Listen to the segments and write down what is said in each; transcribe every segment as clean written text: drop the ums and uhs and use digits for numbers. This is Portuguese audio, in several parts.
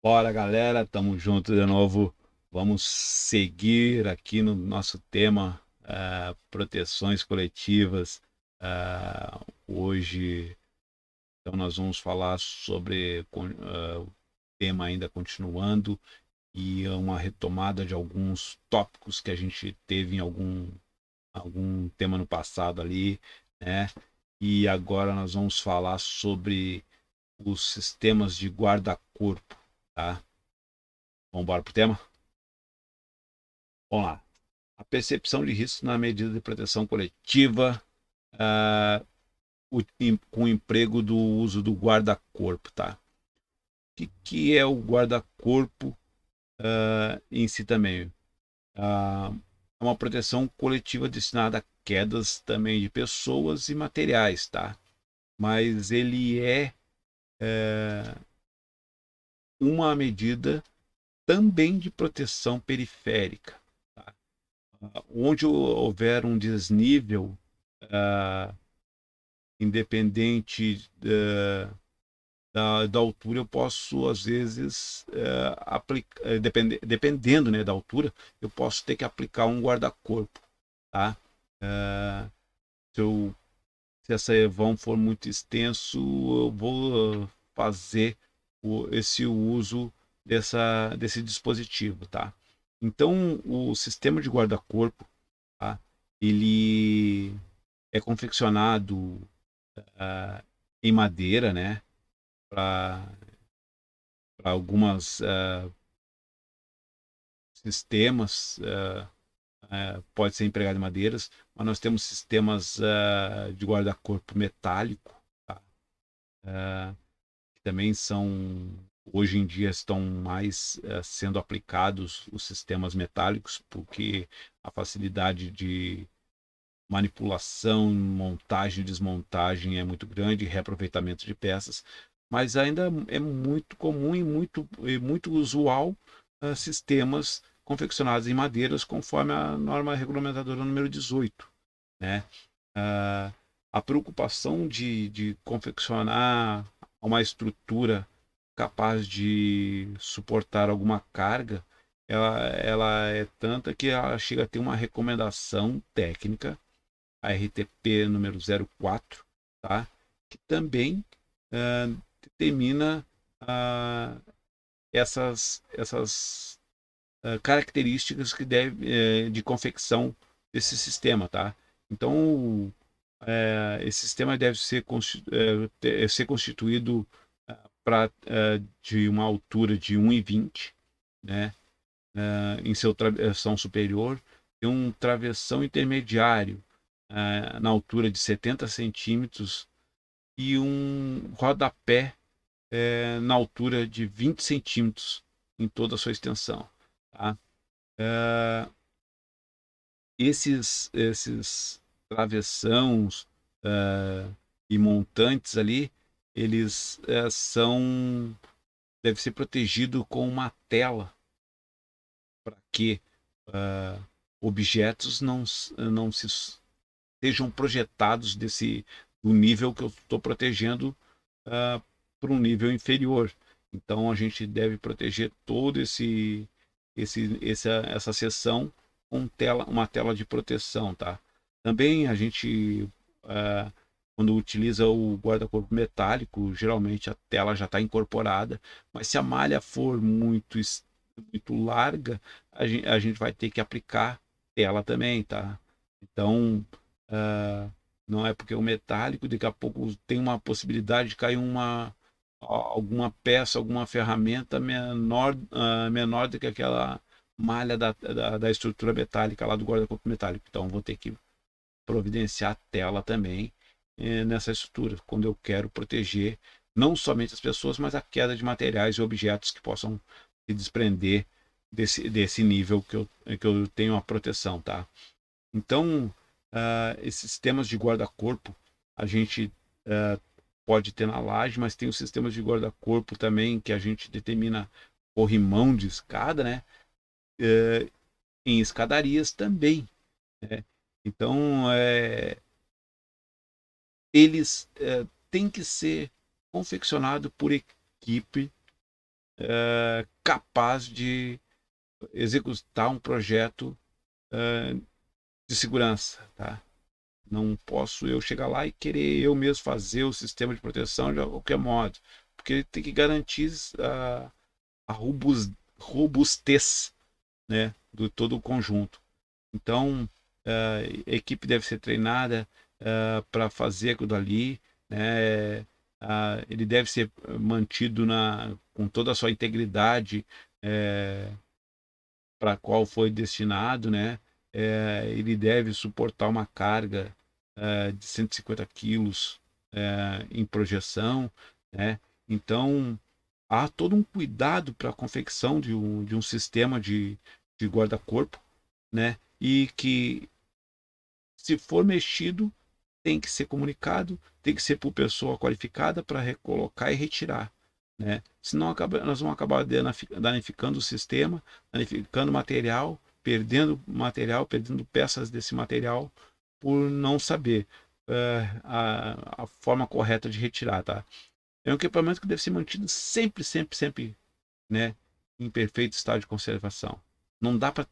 Bora, galera, tamo junto de novo. Vamos seguir aqui no nosso tema, proteções coletivas. Hoje, então, nós vamos falar sobre o tema ainda continuando e uma retomada de alguns tópicos que a gente teve em algum tema no passado ali, né? E agora nós vamos falar sobre os sistemas de guarda-corpo, tá? Vamos embora pro tema? Vamos lá. A percepção de risco na medida de proteção coletiva, ah, com o emprego do uso do guarda-corpo, tá? Que é o guarda-corpo em si também? É uma proteção coletiva destinada a quedas também de pessoas e materiais, tá? Mas ele é uma medida também de proteção periférica, tá? Onde houver um desnível independente da altura, eu posso, às vezes, aplicar, dependendo, né, da altura, eu posso ter que aplicar um guarda-corpo, tá? Se, eu, se essa vão for muito extenso, eu vou fazer esse uso desse dispositivo, tá? Então, o sistema de guarda-corpo, tá? Ele é confeccionado em madeira, né? Para algumas sistemas, pode ser empregado em madeiras, mas nós temos sistemas de guarda-corpo metálico, tá? Que também são, hoje em dia, estão mais sendo aplicados os sistemas metálicos, porque a facilidade de manipulação, montagem e desmontagem é muito grande, reaproveitamento de peças, mas ainda é muito comum e muito usual sistemas confeccionados em madeiras conforme a norma regulamentadora número 18, né? Ah, a preocupação de confeccionar uma estrutura capaz de suportar alguma carga, ela é tanta que ela chega a ter uma recomendação técnica, a RTP número 04, tá? Que também determina ah, essas características que deve, de confecção desse sistema, tá? Então, esse sistema deve ser constituído de uma altura de 1,20, né? Em seu travessão superior, tem um travessão intermediário na altura de 70 centímetros e um rodapé na altura de 20 centímetros em toda a sua extensão. Tá? É, esses travessãos e montantes ali, eles deve ser protegido com uma tela para que objetos não sejam projetados do nível que eu estou protegendo para um nível inferior. Então a gente deve proteger todo essa seção com uma tela de proteção, tá? Também a gente quando utiliza o guarda-corpo metálico, geralmente a tela já está incorporada, mas se a malha for muito larga, a gente vai ter que aplicar tela também, tá? Então, não é porque é o metálico, daqui a pouco tem uma possibilidade de cair alguma peça, alguma ferramenta menor do que aquela malha da estrutura metálica lá do guarda-corpo metálico. Então, vou ter que providenciar tela também nessa estrutura, quando eu quero proteger não somente as pessoas, mas a queda de materiais e objetos que possam se desprender desse nível que eu tenho a proteção, tá? Então, esses sistemas de guarda-corpo, a gente pode ter na laje, mas tem os sistemas de guarda-corpo também que a gente determina corrimão de escada, né? Em escadarias também, né? Então, eles têm que ser confeccionados por equipe capaz de executar um projeto de segurança, tá? Não posso eu chegar lá e querer eu mesmo fazer o sistema de proteção de qualquer modo, porque tem que garantir a robustez, né, do todo o conjunto. Então, a equipe deve ser treinada para fazer aquilo ali, né? Ele deve ser mantido com toda a sua integridade para a qual foi destinado, né? Ele deve suportar uma carga de 150 quilos em projeção, né? Então, há todo um cuidado para a confecção de um sistema de guarda-corpo, né? E que, se for mexido, tem que ser comunicado, tem que ser por pessoa qualificada para recolocar e retirar, né? Senão nós vamos acabar danificando o sistema, danificando material, perdendo peças desse material por não saber a forma correta de retirar, tá? É um equipamento que deve ser mantido sempre, sempre, sempre, né, em perfeito estado de conservação. Não dá para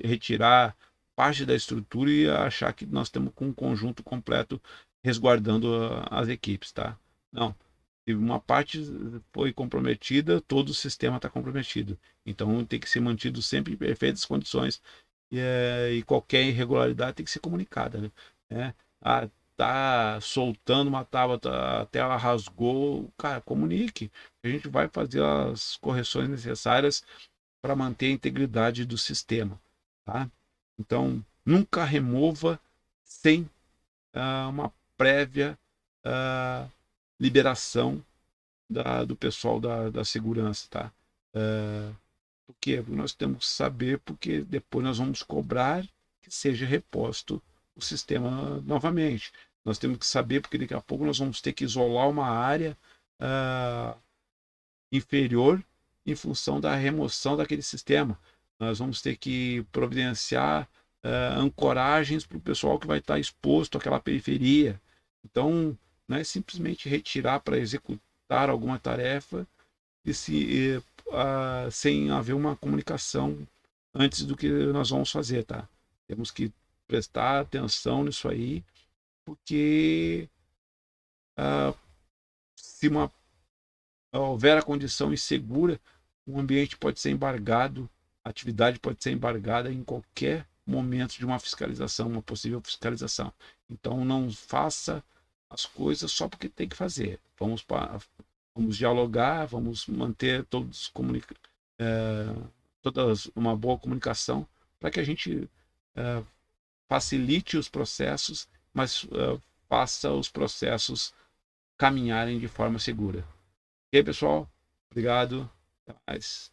retirar parte da estrutura e achar que nós estamos com um conjunto completo resguardando as equipes, tá? Não. Se uma parte foi comprometida, todo o sistema está comprometido. Então tem que ser mantido sempre em perfeitas condições e qualquer irregularidade tem que ser comunicada, né? Ah, tá soltando uma tábua, até ela rasgou, cara, comunique. A gente vai fazer as correções necessárias para manter a integridade do sistema, tá? Então, nunca remova sem uma prévia liberação do pessoal da segurança, tá? Por quê? Porque nós temos que saber, porque depois nós vamos cobrar que seja reposto o sistema novamente. Nós temos que saber, porque daqui a pouco nós vamos ter que isolar uma área inferior em função da remoção daquele sistema. Nós vamos ter que providenciar ancoragens para o pessoal que vai estar exposto àquela periferia. Então, não é simplesmente retirar para executar alguma tarefa sem haver uma comunicação antes do que nós vamos fazer, tá? Temos que prestar atenção nisso aí, porque se houver a condição insegura, o ambiente pode ser embargado, a atividade pode ser embargada em qualquer momento de uma fiscalização, uma possível fiscalização. Então, não faça as coisas só porque tem que fazer. Vamos dialogar, vamos manter todas uma boa comunicação para que a gente facilite os processos, mas faça os processos caminharem de forma segura. E aí, pessoal, obrigado. Até mais.